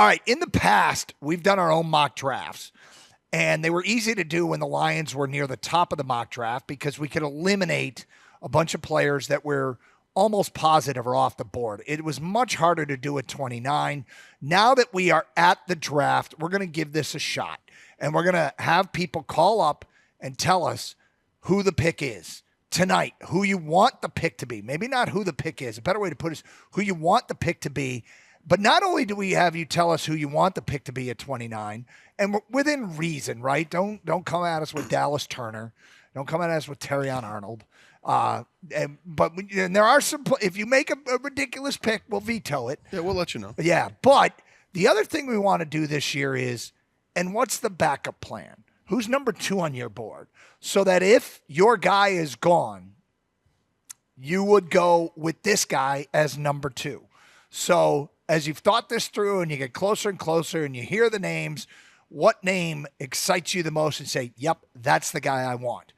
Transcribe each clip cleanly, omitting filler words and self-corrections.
All right, in the past, we've done our own mock drafts, and they were easy to do when the Lions were near the top of the mock draft because we could eliminate a bunch of players that were almost positive are off the board. It was much harder to do at 29. Now that we are at the draft, we're going to give this a shot, and we're going to have people call up and tell us who the pick is tonight, who you want the pick to be. Maybe not who the pick is. A better way to put it is who you want the pick to be. But not only do we have you tell us who you want the pick to be at 29, and within reason, right? Don't come at us with Dallas Turner. Don't come at us with Terrion Arnold. But there are some. If you make a ridiculous pick, we'll veto it. Yeah, we'll let you know. Yeah, but the other thing we want to do this year is, and what's the backup plan? Who's number 2 on your board? So that if your guy is gone, you would go with this guy as number 2. So as you've thought this through and you get closer and closer and you hear the names, what name excites you the most and say, yep, that's the guy I want?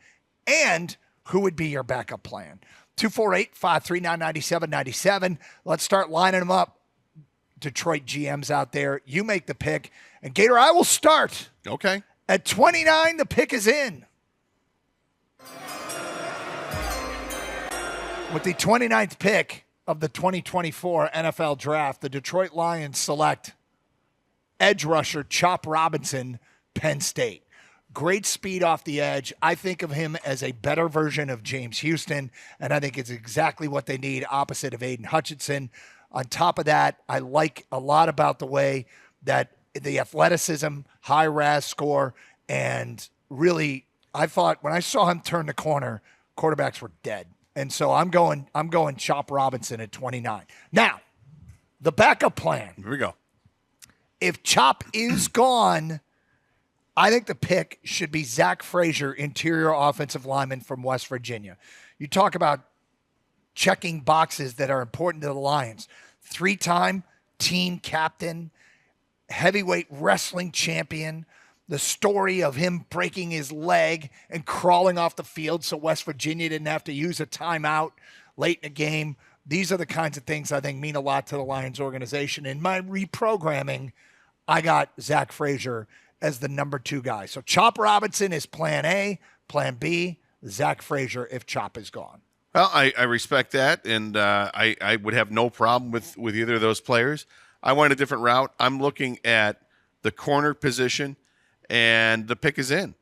And who would be your backup plan? 248-539-9797. Let's start lining them up. Detroit GMs out there, you make the pick. And Gator, I will start. Okay. At 29, the pick is in. With the 29th pick of the 2024 NFL Draft, the Detroit Lions select edge rusher Chop Robinson, Penn State. Great speed off the edge. I think of him as a better version of James Houston, and I think it's exactly what they need opposite of Aiden Hutchinson. On top of that, I like a lot about the way that the athleticism, high RAS score, and really, I thought when I saw him turn the corner, quarterbacks were dead. And so I'm going Chop Robinson at 29. Now, the backup plan. Here we go. If Chop is gone, I think the pick should be Zach Frazier, interior offensive lineman from West Virginia. You talk about checking boxes that are important to the Lions. 3-time team captain, heavyweight wrestling champion, the story of him breaking his leg and crawling off the field so West Virginia didn't have to use a timeout late in the game. These are the kinds of things I think mean a lot to the Lions organization. In my reprogramming, I got Zach Frazier as the number 2 guy. So Chop Robinson is plan A, plan B, Zach Frazier if Chop is gone. Well, I respect that, and I would have no problem with either of those players. I went a different route. I'm looking at the corner position, and the pick is in.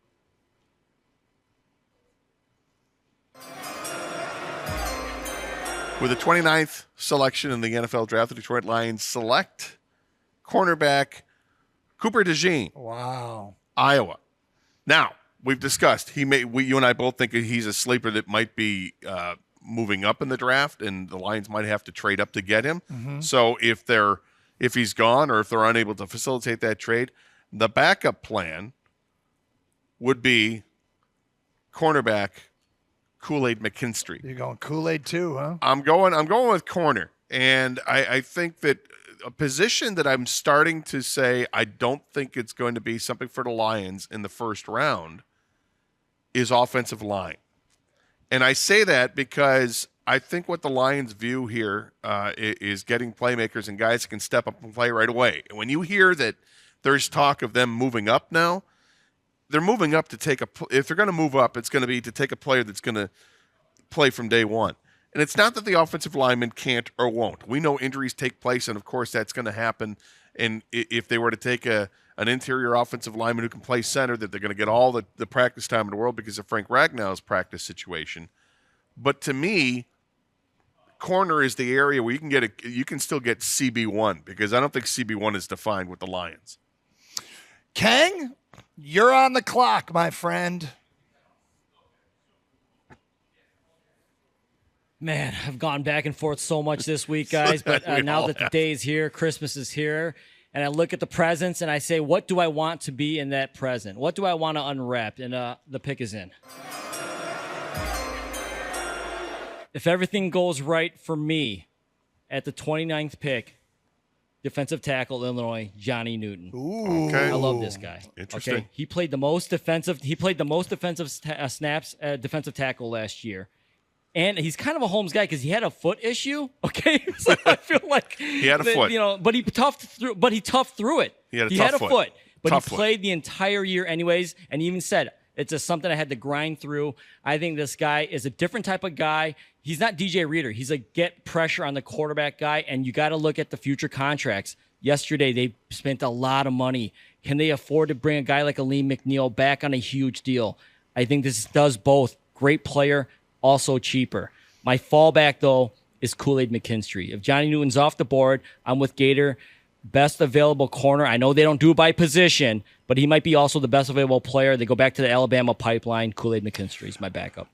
With the 29th selection in the NFL Draft, the Detroit Lions select cornerback Cooper DeJean. Wow. Iowa. Now, we've discussed, you and I both think he's a sleeper that might be moving up in the draft, and the Lions might have to trade up to get him. Mm-hmm. So if he's gone or if they're unable to facilitate that trade, the backup plan would be cornerback Kool-Aid McKinstry. You're going Kool-Aid too, huh? I'm going with corner, and I think that a position that I'm starting to say I don't think it's going to be something for the Lions in the first round is offensive line. And I say that because I think what the Lions view here is getting playmakers and guys that can step up and play right away. And when you hear that there's talk of them moving up now, they're moving up to take if they're going to move up, it's going to be to take a player that's going to play from day one. And it's not that the offensive lineman can't or won't. We know injuries take place, and of course that's going to happen. And if they were to take an interior offensive lineman who can play center, that they're going to get all the practice time in the world because of Frank Ragnow's practice situation. But to me, corner is the area where you can still get CB1, because I don't think CB1 is defined with the Lions. Khang, you're on the clock, my friend. Man, I've gone back and forth so much this week, guys. But now that the day is here, Christmas is here, and I look at the presents and I say, what do I want to be in that present? What do I want to unwrap? And the pick is in. If everything goes right for me at the 29th pick, defensive tackle, Illinois, Johnny Newton. Ooh. Okay. I love this guy. Interesting. Okay? He played the most defensive snaps, defensive tackle last year. And he's kind of a Holmes guy because he had a foot issue. Okay, so I feel like he had a foot, but he toughed through it. He had a foot, but tough he played the entire year anyways. And he even said it's just something I had to grind through. I think this guy is a different type of guy. He's not DJ Reader. He's a get pressure on the quarterback guy. And you got to look at the future contracts. Yesterday they spent a lot of money. Can they afford to bring a guy like Aleem McNeil back on a huge deal? I think this does both. Great player. Also cheaper. My fallback, though, is Kool-Aid McKinstry. If Johnny Newton's off the board, I'm with Gator. Best available corner. I know they don't do it by position, but he might be also the best available player. They go back to the Alabama pipeline. Kool-Aid McKinstry is my backup.